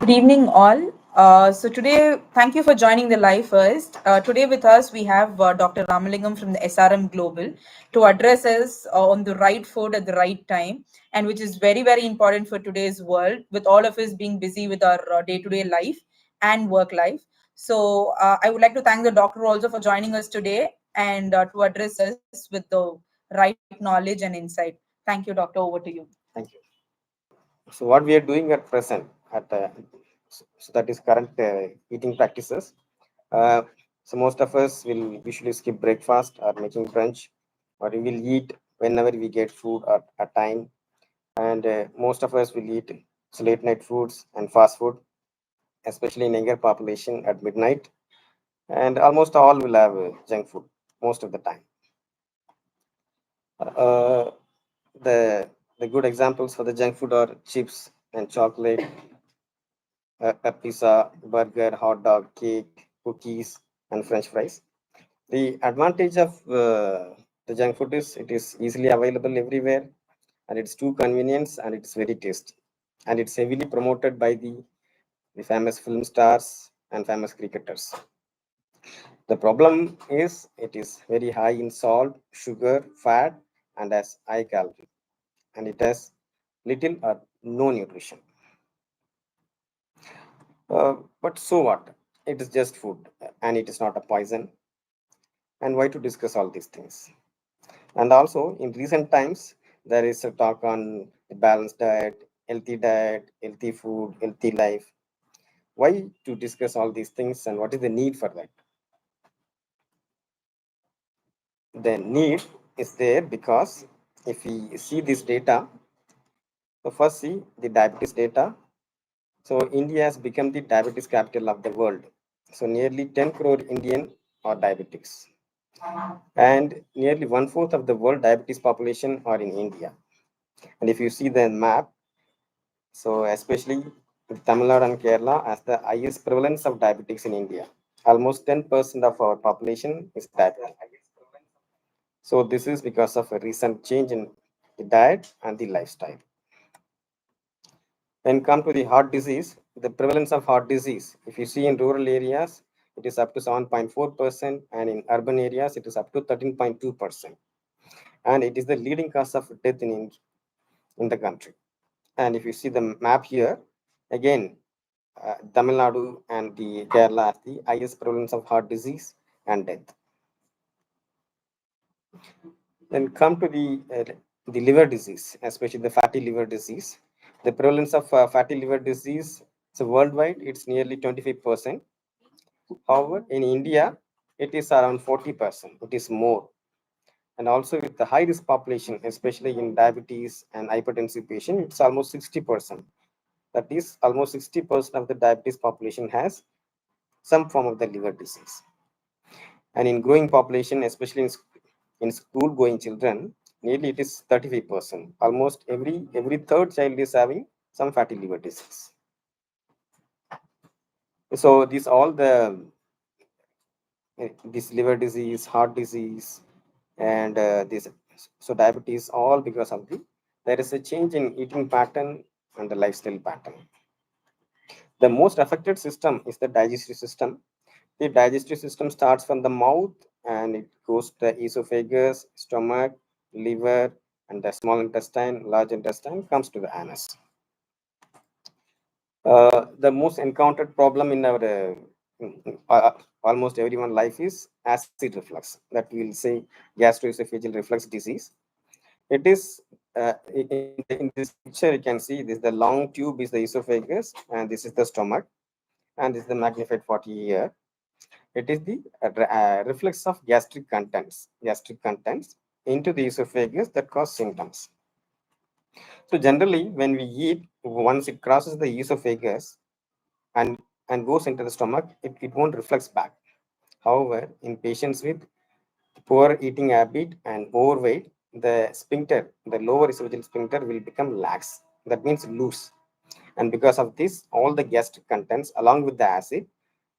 Good evening, all. So today, thank you for joining the live first. Today with us, we have Dr. Ramalingam from the SRM Global to address us on the right food at the right time, and which is very, very important for today's world, with all of us being busy with our day-to-day life and work life. So I would like to thank the doctor also for joining us today and to address us with the right knowledge and insight. Thank you, doctor. Over to you. Thank you. So what we are doing at present, so that is current eating practices. Uh, so most of us will usually skip breakfast or making brunch, or we will eat whenever we get food at time. And most of us will eat late night foods and fast food, especially in younger population at midnight. And almost all will have junk food most of the time. Uh, the the good examples for the junk food are chips and chocolate, a pizza, burger, hot dog, cake, cookies, and French fries. The advantage of the junk food is it is easily available everywhere, and it's too convenient and it's very tasty, and it's heavily promoted by the famous film stars and famous cricketers. The problem is it is very high in salt, sugar, fat, and has high calorie, and it has little or no nutrition. But so what? It is just food, and it is not a poison. And why to discuss all these things? And also, in recent times, there is a talk on a balanced diet, healthy food, healthy life. Why to discuss all these things, and what is the need for that? The need is there because if we see this data, so first see the diabetes data. So India has become the diabetes capital of the world. So nearly 10 crore Indian are diabetics, and nearly one fourth of the world diabetes population are in India. And if you see the map, so especially Tamil Nadu and Kerala has the highest prevalence of diabetics in India. Almost 10% of our population is diabetic. So this is because of a recent change in the diet and the lifestyle. When come to the heart disease, the prevalence of heart disease, if you see in rural areas, it is up to 7.4%, and in urban areas, it is up to 13.2%. And it is the leading cause of death in the country. And if you see the map here, again, Tamil Nadu and the Kerala has the highest prevalence of heart disease and death. Then come to the liver disease, especially the fatty liver disease. The prevalence of fatty liver disease, so worldwide, it's nearly 25%. However, in India, it is around 40%. It is more. And also with the high risk population, especially in diabetes and hypertensive patient, it's almost 60%. That is, almost 60% of the diabetes population has some form of the liver disease. And in growing population, especially in school going children, nearly it is 35%. Almost every third child is having some fatty liver disease. So these all the this liver disease, heart disease, and this so diabetes, all because of there is a change in eating pattern and the lifestyle pattern. The most affected system is the digestive system. The digestive system starts from the mouth and it goes to the esophagus, stomach, liver, and the small intestine, large intestine comes to the anus. The most encountered problem in our almost everyone life is acid reflux, that we will say gastroesophageal reflux disease. It is in this picture you can see this the long tube is the esophagus and this is the stomach and this is the magnified 40 here. It is the reflex of gastric contents into the esophagus that cause symptoms. So generally, when we eat, once it crosses the esophagus and goes into the stomach, it won't reflect back. However, in patients with poor eating habit and overweight, the sphincter, the lower esophageal sphincter, will become lax. That means loose. And because of this, all the gastric contents, along with the acid,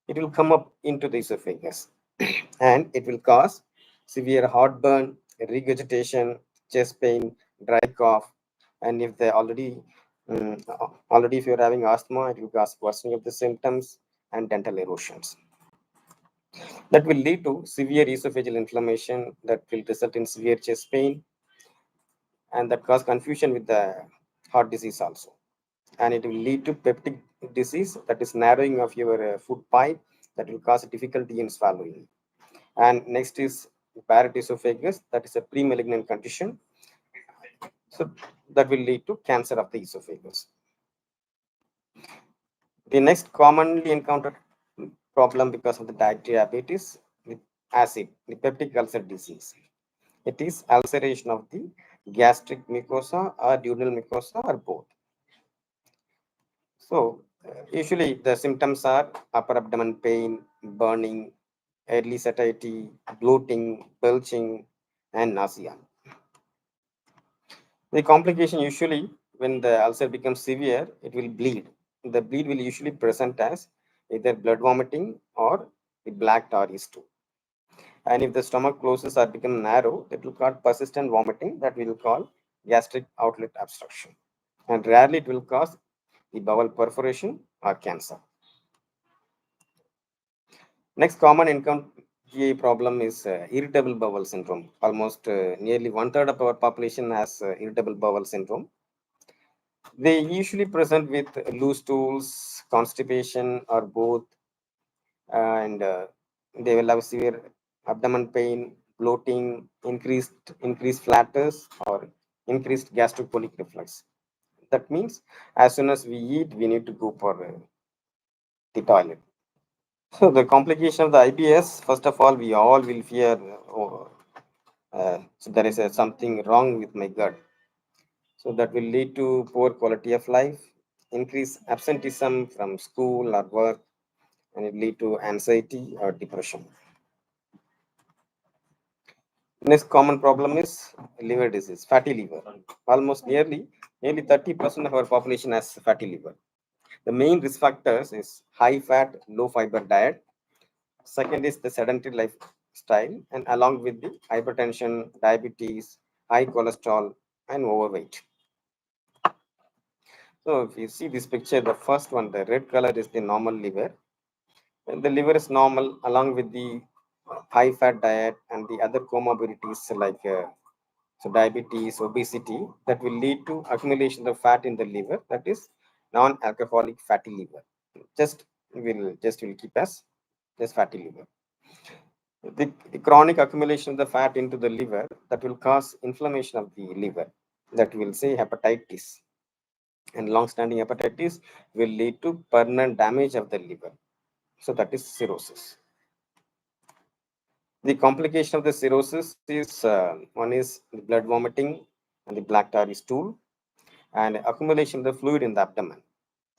it will come up into the esophagus and it will cause severe heartburn, regurgitation, chest pain, dry cough, and if they already Already, if you're having asthma, it will cause worsening of the symptoms and dental erosions. That will lead to severe esophageal inflammation that will result in severe chest pain and that cause confusion with the heart disease also. And it will lead to peptic disease, that is narrowing of your food pipe, that will cause difficulty in swallowing. And next is Barrett esophagus, that is a pre-malignant condition. So that will lead to cancer of the esophagus. The next commonly encountered problem because of the dietary habit is the acid, the peptic ulcer disease. It is ulceration of the gastric mucosa or duodenal mucosa or both. So, usually the symptoms are upper abdomen pain, burning, early satiety, bloating, belching, and nausea. The complication usually, when the ulcer becomes severe, it will bleed. The bleed will usually present as either blood vomiting or the black tar stool. And if the stomach closes or become narrow, it will cause persistent vomiting that we will call gastric outlet obstruction. And rarely it will cause the bowel perforation or cancer. Next common income GI problem is irritable bowel syndrome. Almost nearly one third of our population has irritable bowel syndrome. They usually present with loose stools, constipation, or both, and they will have severe abdomen pain, bloating, increased flatus, or increased gastrocolic reflux. That means as soon as we eat, we need to go for the toilet. So the complication of the IBS, first of all, we all will fear. So there is something wrong with my gut. So that will lead to poor quality of life, increase absenteeism from school or work, and it lead to anxiety or depression. Next common problem is liver disease, fatty liver. Almost nearly 30% of our population has fatty liver. The main risk factors is high fat, low fiber diet. Second is the sedentary lifestyle, and along with the hypertension, diabetes, high cholesterol, and overweight. So if you see this picture, the first one, the red color is the normal liver. And the liver is normal along with the high fat diet and the other comorbidities like so diabetes, obesity, that will lead to accumulation of fat in the liver, that is non-alcoholic fatty liver. Just will keep as just fatty liver. The chronic accumulation of the fat into the liver, that will cause inflammation of the liver, that will say hepatitis, and long-standing hepatitis will lead to permanent damage of the liver, so that is cirrhosis. The complication of the cirrhosis is one is the blood vomiting and the black tar stool and accumulation of the fluid in the abdomen,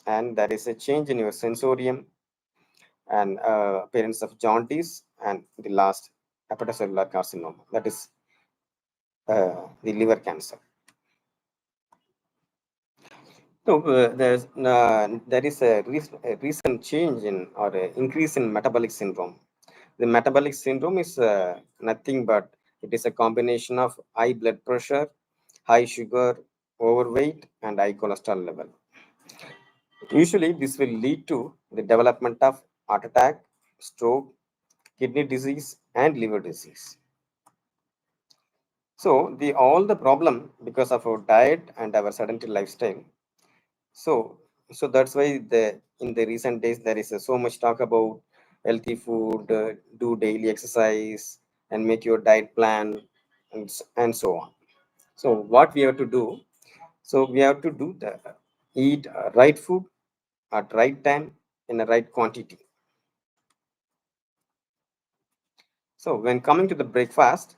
and there is a change in your sensorium and appearance of jaundice, and the last hepatocellular carcinoma, that is the liver cancer. So there is a recent change in or a increase in metabolic syndrome. The metabolic syndrome is nothing but it is a combination of high blood pressure, high sugar, overweight, and high cholesterol level. Usually, this will lead to the development of heart attack, stroke, kidney disease, and liver disease. So, all the problem because of our diet and our sedentary lifestyle. So, that's why in the recent days there is so much talk about healthy food, do daily exercise, and make your diet plan, and so on. So, what we have to do? So, we have to do the eat right food at right time in the right quantity. So, when coming to the breakfast,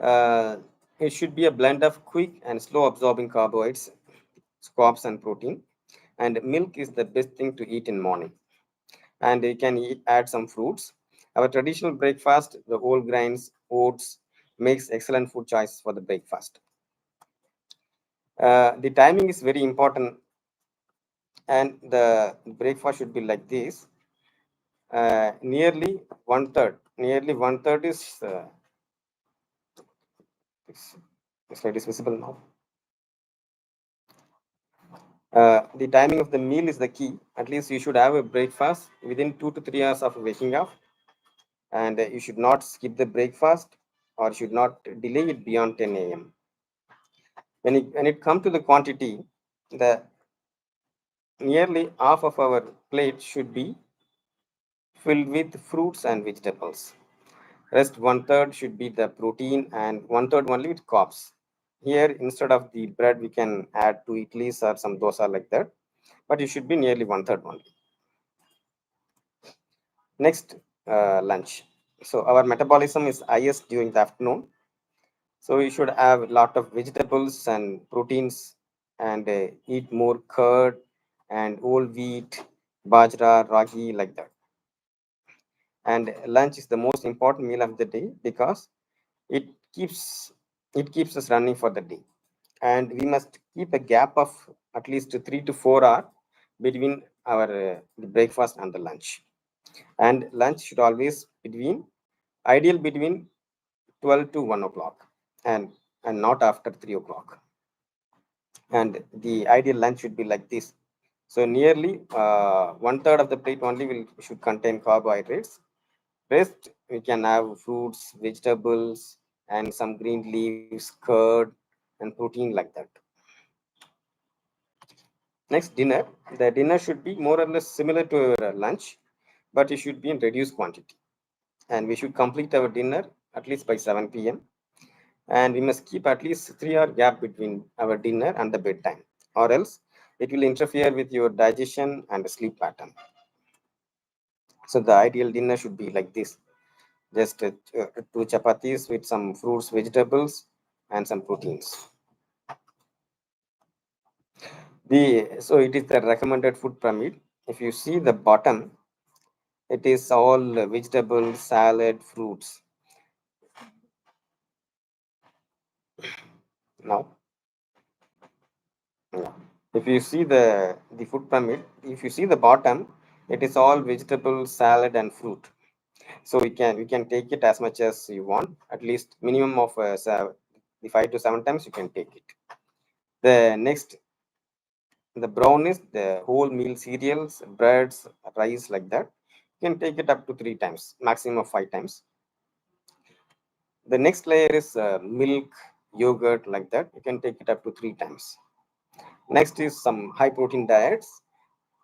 uh, it should be a blend of quick and slow absorbing carbohydrates, carbs, and protein. And milk is the best thing to eat in morning. And you can add some fruits. Our traditional breakfast, the whole grains, oats, makes excellent food choice for the breakfast. The timing is very important, and the breakfast should be like this. Nearly one third is this slide is visible now. The timing of the meal is the key. At least you should have a breakfast within 2 to 3 hours of waking up, and you should not skip the breakfast or should not delay it beyond 10 a.m. When it comes to the quantity, the nearly half of our plate should be filled with fruits and vegetables. Rest one third should be the protein and one third only with carbs. Here, instead of the bread, we can add two idlis or some dosa like that, but it should be nearly one third only. Next, lunch. So our metabolism is highest during the afternoon. So you should have a lot of vegetables and proteins and eat more curd and whole wheat, bajra, ragi like that. And lunch is the most important meal of the day because it keeps it keeps us running for the day. And we must keep a gap of at least 3 to 4 hours between our the breakfast and the lunch. And lunch should always ideal between 12 to 1 o'clock and not after 3 o'clock. And the ideal lunch should be like this. So nearly one third of the plate only will should contain carbohydrates. Rest we can have fruits, vegetables, and some green leaves, curd, and protein like that. Next, dinner. The dinner should be more or less similar to our lunch, but it should be in reduced quantity. And we should complete our dinner at least by 7 p.m. And we must keep at least 3 hour gap between our dinner and the bedtime, or else it will interfere with your digestion and sleep pattern. So the ideal dinner should be like this: just two chapatis with some fruits, vegetables, and some proteins. So it is the recommended food pyramid. If you see the bottom, it is all vegetables, salad, fruits. Now, yeah. If you see the food pyramid, if you see the bottom, it is all vegetables, salad, and fruit. So we can take it as much as you want. At least minimum of the 5 to 7 times you can take it. The next, the brown is the whole meal cereals, breads, rice like that. You can take it up to 3 times, maximum of 5 times. The next layer is milk, yogurt like that. You can take it up to 3 times. Next is some high protein diets,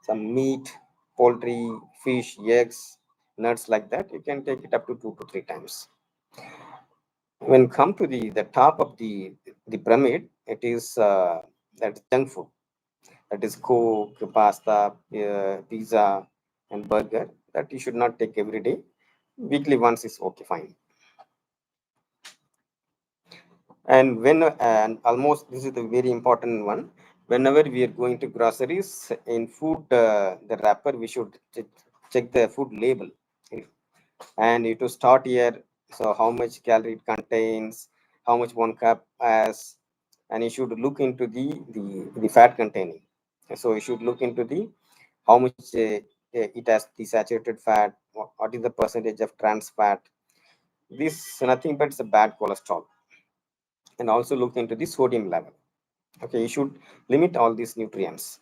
some meat, poultry, fish, eggs, nuts like that. You can take it up to 2 to 3 times. When come to the top of the pyramid, it is that junk food. That is Coke, pasta, pizza, and burger. That you should not take every day. Weekly once is okay, fine. And almost this is the very important one. Whenever we are going to groceries in food, the wrapper we should check the food label, and you to start here. So how much calorie it contains, how much one cup has, and you should look into the fat containing. So you should look into the how much it has the saturated fat, what is the percentage of trans fat. This nothing but it's a bad cholesterol. And also look into the sodium level. Okay, you should limit all these nutrients.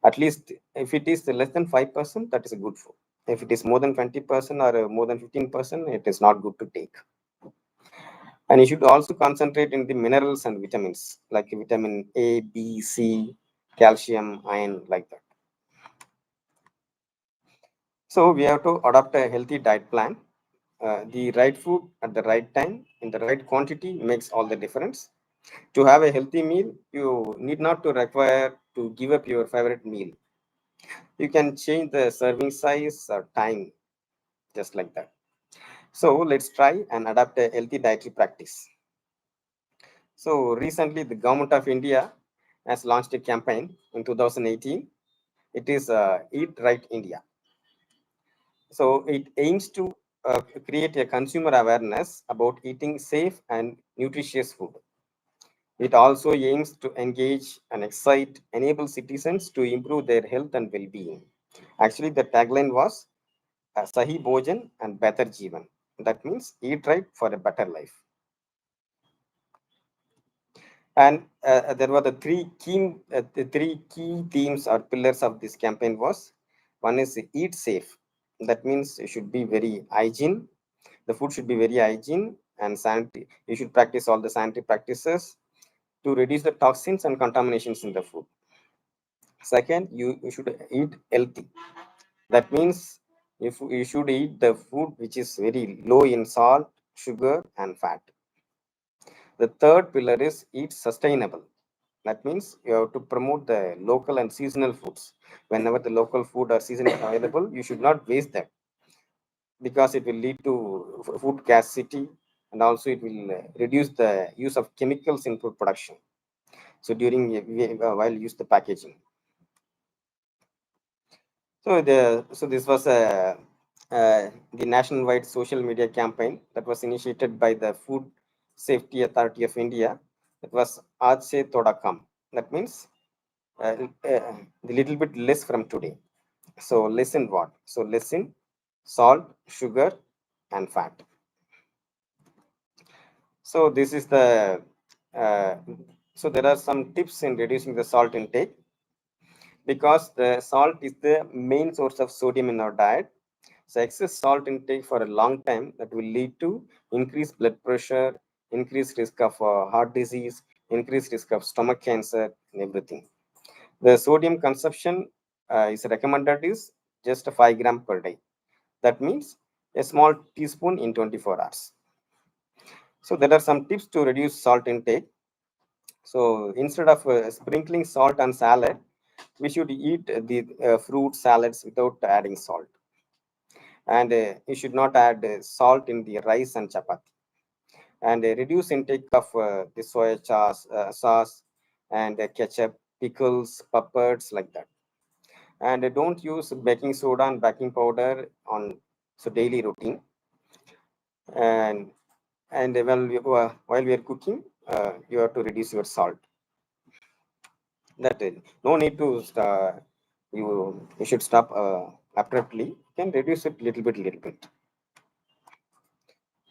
At least if it is less than 5%, that is a good food. If it is more than 20% or more than 15%, it is not good to take. And you should also concentrate in the minerals and vitamins like vitamin A, B, C, calcium, iron, like that. So we have to adopt a healthy diet plan. The right food at the right time in the right quantity makes all the difference. To have a healthy meal, you need not to require to give up your favorite meal. You can change the serving size or time just like that. So let's try and adapt a healthy dietary practice. So recently, the government of India has launched a campaign in 2018. It is Eat Right India. So it aims to create a consumer awareness about eating safe and nutritious food. It also aims to engage and excite, enable citizens to improve their health and well-being. Actually, the tagline was Sahi Bhojan and Better Jeevan. That means eat right for a better life. And there were the three key themes or pillars of this campaign was, one is eat safe. That means it should be very hygiene. The food should be very hygiene and sanitary. You should practice all the sanitary practices to reduce the toxins and contaminations in the food. Second, you should eat healthy. That means if you should eat the food which is very low in salt, sugar, and fat. The third pillar is eat sustainable. That means you have to promote the local and seasonal foods. Whenever the local food or season is available, you should not waste that, because it will lead to food scarcity, and also it will reduce the use of chemicals in food production. So during while use the packaging. So this was the nationwide social media campaign that was initiated by the Food Safety Authority of India. That was Aaj se thoda kam. That means the little bit less from today. So listen what? So listen salt, sugar, and fat. So this is the uh, so there are some tips in reducing the salt intake, because the salt is the main source of sodium in our diet. So excess salt intake for a long time, that will lead to increased blood pressure, increased risk of heart disease, increased risk of stomach cancer, and everything. The sodium consumption is recommended is just 5 gram per day. That means a small teaspoon in 24 hours. So there are some tips to reduce salt intake. So instead of sprinkling salt on salad, we should eat the fruit salads without adding salt. And you should not add salt in the rice and chapati. And reduce intake of the soya sauce and ketchup, pickles, peppers, like that. And don't use baking soda and baking powder on so daily routine. And while we are cooking, you have to reduce your salt. That is, no need to you should stop abruptly. You can reduce it little bit.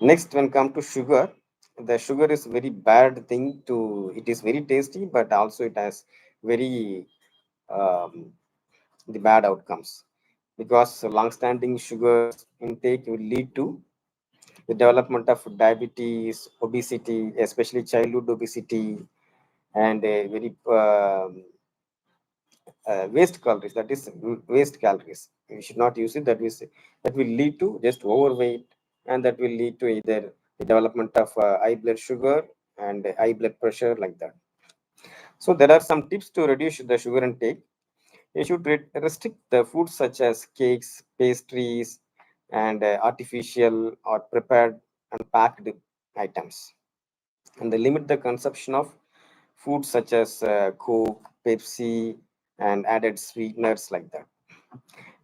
Next, when come to sugar, the sugar is very bad thing to. It is very tasty, but also it has very um, the bad outcomes, because long-standing sugar intake will lead to the development of diabetes, obesity, especially childhood obesity, and a very waste calories. That is waste calories. We should not use it. That will lead to just overweight, and that will lead to either the development of high blood sugar and high blood pressure, like that. So there are some tips to reduce the sugar intake. You should restrict the foods such as cakes, pastries, and artificial or prepared and packed items, and they limit the consumption of foods such as Coke, Pepsi, and added sweeteners, like that.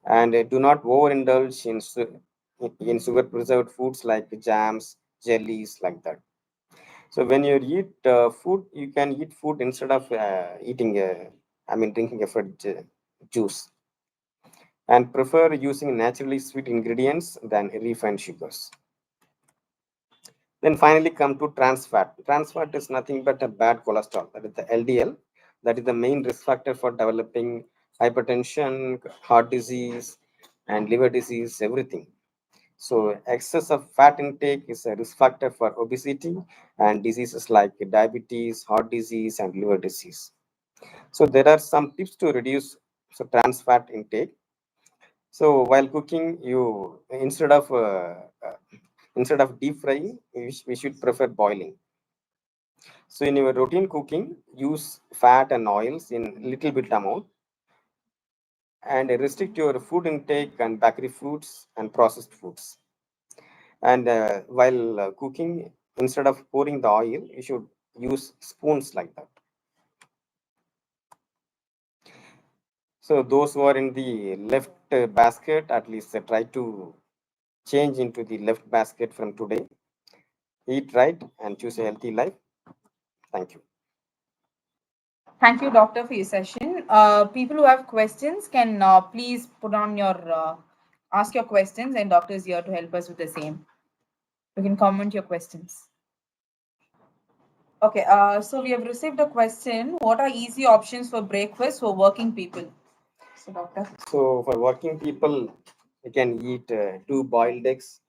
And do not overindulge in sugar preserved foods like jams, jellies, like that. So when you eat food, you can eat food instead of drinking a fruit juice, and prefer using naturally sweet ingredients than refined sugars. Then finally come to trans fat. Trans fat is nothing but a bad cholesterol, that is the LDL. That is the main risk factor for developing hypertension, heart disease, and liver disease, everything. So excess of fat intake is a risk factor for obesity and diseases like diabetes, heart disease, and liver disease. So there are some tips to reduce trans fat intake. So while cooking, you instead of deep frying, we should prefer boiling. So in your routine cooking, use fat and oils in little bit amount, and restrict your food intake and bakery foods and processed foods. And while cooking, instead of pouring the oil, you should use spoons, like that. So those who are in the left basket, at least try to change into the left basket from today. Eat right and choose a healthy life. Thank you. Thank you, Doctor, for your session. People who have questions can please put on your ask your questions, and Doctor is here to help us with the same. You can comment your questions. Okay, so we have received a question. What are easy options for breakfast for working people? So, doctor. So for working people, you can eat two boiled eggs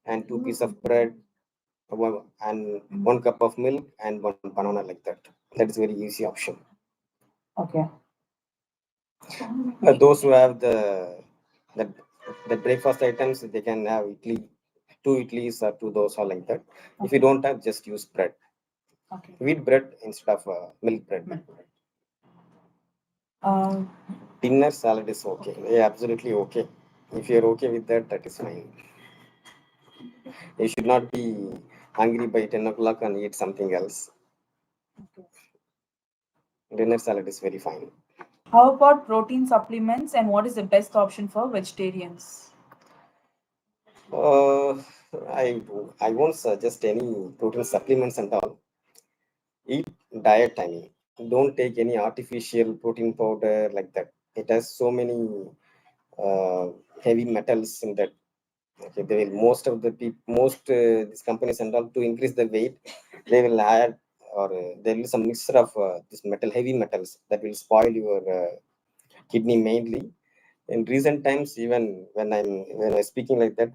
and two pieces of bread, and 1 cup of milk and one banana, like that. That is very easy option. Okay. Those who have the the breakfast items, they can have two idlis or two dosa, like that. If you don't have, just use bread. Okay. Wheat bread instead of milk bread. Milk. Um, Dinner salad is okay. Yeah, absolutely okay. If you're okay with that, that is fine. You should not be hungry by 10 o'clock and eat something else. Dinner salad is very fine. how about protein supplements and what is the best option for vegetarians? Uh, I I won't suggest any protein supplements and all. Eat diet. I mean, don't take any artificial protein powder like that. It has so many uh, heavy metals in that. Okay, they will most of the people, most these companies and all, to increase the weight, they will add, or there will be some mixture of this metal, heavy metals, that will spoil your kidney mainly. In recent times, even when I speaking like that,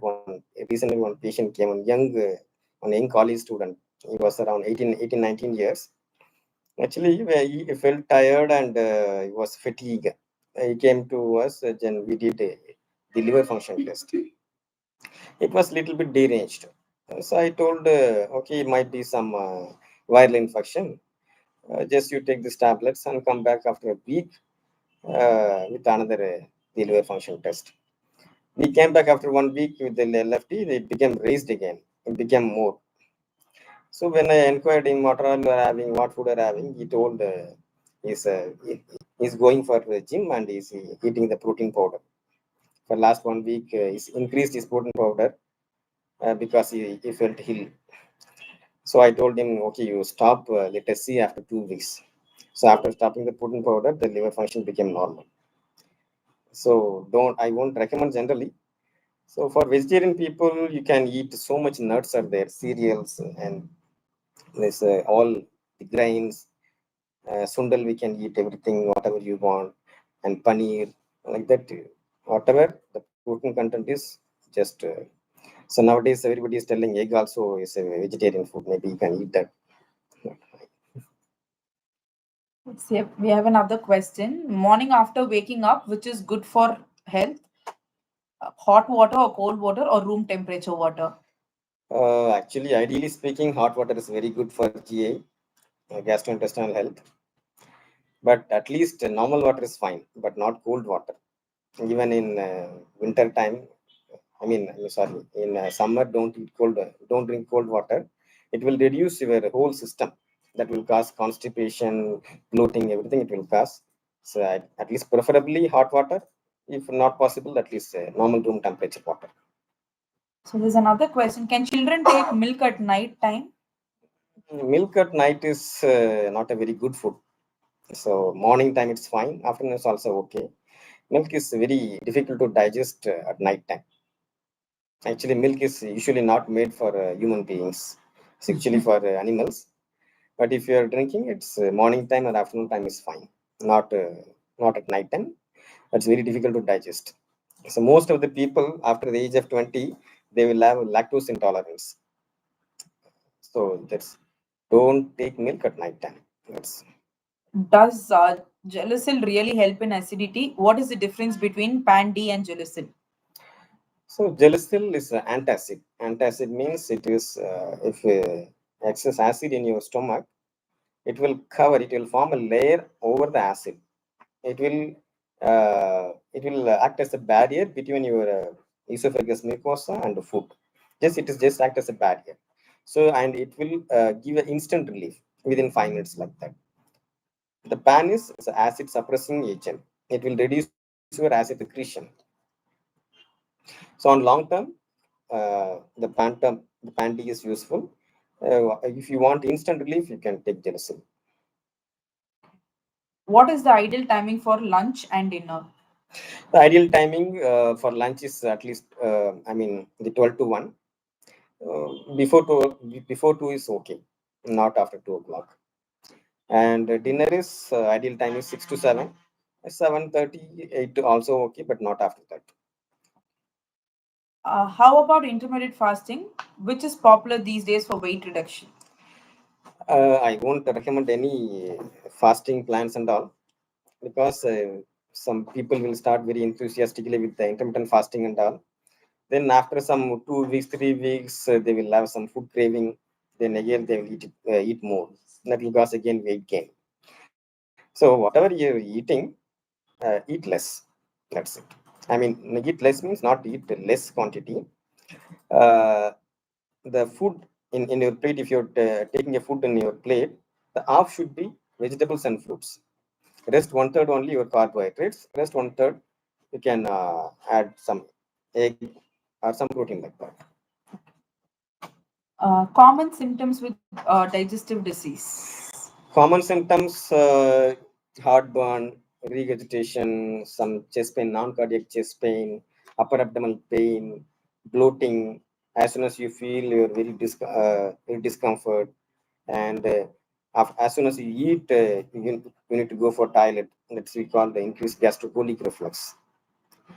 recently one patient came, one young college student. He was around 19 years. Actually, where he felt tired and he was fatigued. He came to us, and we did the liver function test. It was little bit deranged. So I told, okay, it might be some viral infection. Just you take these tablets and come back after a week with another liver function test. We came back after 1 week with the left, it became raised again. It became more. So when I inquired him what all you are having, what food are having, he told he's going for the gym and he's eating the protein powder. For last 1 week, he's increased his protein powder because he felt ill. So I told him, okay, you stop. Let us see after 2 weeks. So after stopping the protein powder, the liver function became normal. So don't I won't recommend generally. So for vegetarian people, you can eat so much nuts are there, cereals, and there's all the grains. Sundal, we can eat everything, whatever you want, and paneer, like that. Whatever the protein content is, just. So nowadays, everybody is telling egg also is a vegetarian food. Maybe you can eat that. Let's see. We have another question. Morning after waking up, which is good for health? Hot water or cold water or room temperature water? Actually, ideally speaking, hot water is very good for GI, gastrointestinal health. But at least normal water is fine, but not cold water. Even in winter time, I'm sorry, in summer, don't drink cold water. It will reduce your whole system. That will cause constipation, bloating, everything it will cause. So at least preferably hot water. If not possible, at least normal room temperature water. So there's another question. Can children take milk at night time? Milk at night is not a very good food. So morning time it's fine. Afternoon is also okay. Milk is very difficult to digest at night time. Actually, milk is usually not made for human beings. It's actually for animals. But if you are drinking, it's morning time or afternoon time is fine. Not at night time. It's very difficult to digest. So most of the people after the age of 20, they will have lactose intolerance. So that's don't take milk at night time. That's Does gelasil really help in acidity? What is the difference between pan D and gelasil? so gelasil is antacid. Antacid means it is if excess acid in your stomach, it will form a layer over the acid. It will act as a barrier between your esophagus mucosa and the food. It is just act as a barrier. So and it will give an instant relief within 5 minutes, like that. The pan is an acid suppressing agent. It will reduce your acid secretion. So on long term, the pan tea is useful. If you want instant relief, you can take gelatin. What is the ideal timing for lunch and dinner? The ideal timing for lunch is at least, the 12 to 1. Before 2 is okay. not after 2 o'clock. And dinner is ideal time is 6 to 7. 7:30, 8 also okay, but not after that. How about intermittent fasting, which is popular these days for weight reduction? I won't recommend any fasting plans and all, because some people will start very enthusiastically with the intermittent fasting and all. Then after some 2 weeks, 3 weeks, they will have some food craving. Then again they will eat more. That will cause again weight gain. So whatever you're eating, eat less. That's it. I mean, eat less means not eat less quantity. Uh, the food in your plate, if you're taking a food in your plate, the half should be vegetables and fruits. Rest one third only your carbohydrates. Rest one third you can add some egg or some protein like that. Common symptoms with digestive disease. Common symptoms: heartburn, regurgitation, some chest pain, non-cardiac chest pain, upper abdominal pain, bloating. As soon as you feel you're very discomfort, and as soon as you eat, you need to go for toilet. That's we call the increased gastrocolic reflux.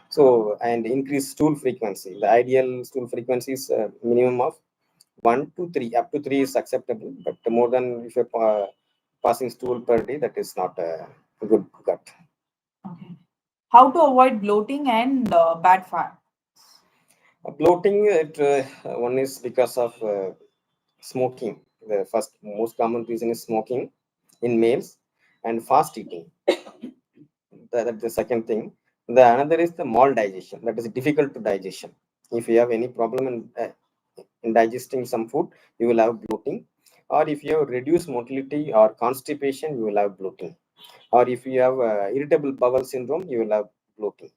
So, and increased stool frequency. The ideal stool frequency is minimum of 1 to 3. Up to 3 is acceptable, but more than, if you're passing stool per day, that is not a good gut. Okay. How to avoid bloating and bad fat? Bloating, one is because of smoking. The first most common reason is smoking in males, and fast eating. That's the second thing. The another is the maldigestion. That is difficult to digestion. If you have any problem in digesting some food, you will have bloating. Or if you have reduced motility or constipation, you will have bloating. Or if you have irritable bowel syndrome, you will have bloating.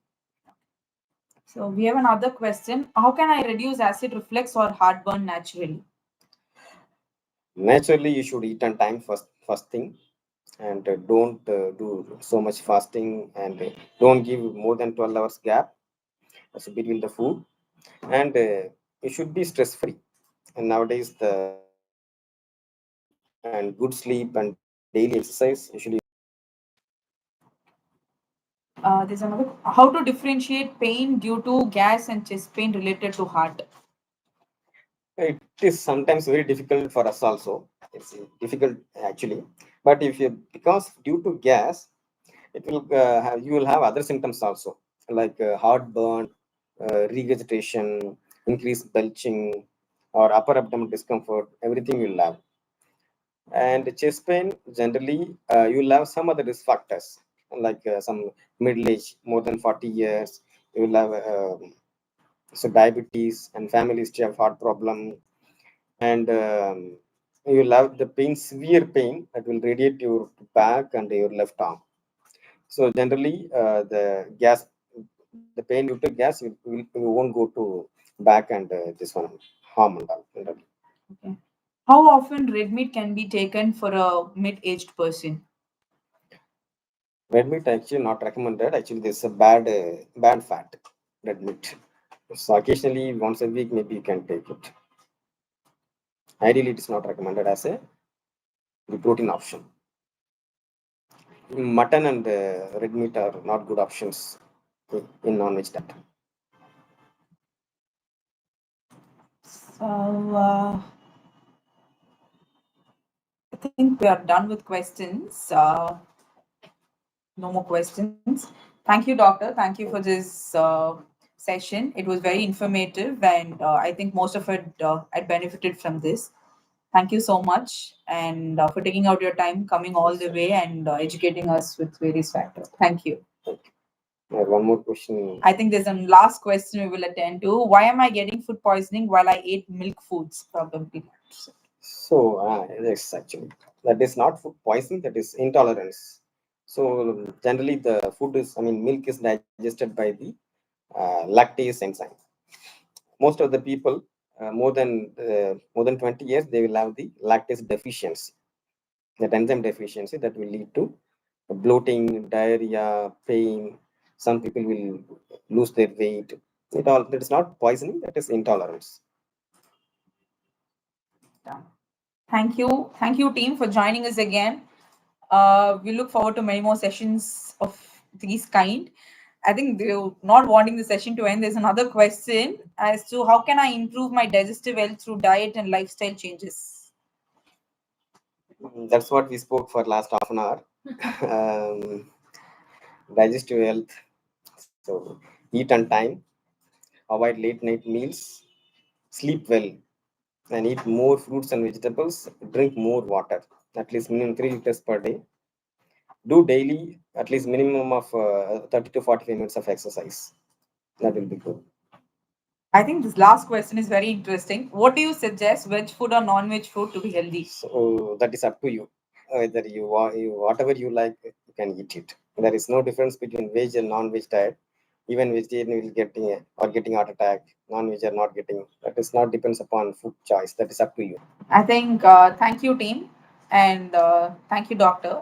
So we have another question. How can I reduce acid reflux or heartburn naturally? Naturally, you should eat on time first thing, and don't do so much fasting, and don't give more than 12 hours gap between the food, and you should be stress free. And nowadays, the and good sleep and daily exercise usually. There's another. How to differentiate pain due to gas and chest pain related to heart? It is sometimes very difficult for us also. It's difficult actually, but if you, because due to gas, it will you will have other symptoms also, like heartburn, regurgitation, increased belching, or upper abdominal discomfort. Everything will have. And chest pain, generally you will have some other risk factors, like some middle age, more than 40 years. You will have so diabetes and family history of heart problem, and you will have the pain, severe pain that will radiate your back and your left arm. So generally, the gas, the pain due to gas, you won't go to back and this one harm and all. Okay. How often red meat can be taken for a mid-aged person? Red meat actually not recommended. Actually, there's a bad fat, red meat. So occasionally, once a week, maybe you can take it. Ideally, it is not recommended as a protein option. Mutton and red meat are not good options in non-veg diet. So I think we are done with questions. No more questions. Thank you, doctor. Thank you for this session. It was very informative, and I think most of it had benefited from this. Thank you so much, and for taking out your time, coming all the way, and educating us with various factors. Thank you. One more question. I think there's a last question we will attend to. Why am I getting food poisoning while I ate milk foods? Probably. So yes, actually, that is not food poisoning. That is intolerance. So generally, the food is, I mean, milk is digested by the lactase enzyme. Most of the people, more than 20 years, they will have the lactase deficiency, that enzyme deficiency that will lead to bloating, diarrhea, pain. Some people will lose their weight. It all, that is not poisoning, that is intolerance. Done. Thank you, team, for joining us again. We look forward to many more sessions of these kind. I think they're not wanting the session to end. There's another question as to how can I improve my digestive health through diet and lifestyle changes? That's what we spoke for last half an hour. um, Digestive health. So eat on time, avoid late night meals, sleep well, and eat more fruits and vegetables. Drink more water, at least minimum 3 liters per day. Do daily at least minimum of 30 to 45 minutes of exercise. That will be good. I think this last question is very interesting. What do you suggest, veg food or non-veg food, to be healthy? So that is up to you. Whether you whatever you like, you can eat it. There is no difference between veg and non-veg diet. Even vegetarian will getting heart attack. Non-veg are not getting. That is not depends upon food choice. That is up to you. I think thank you, team, and thank you, doctor.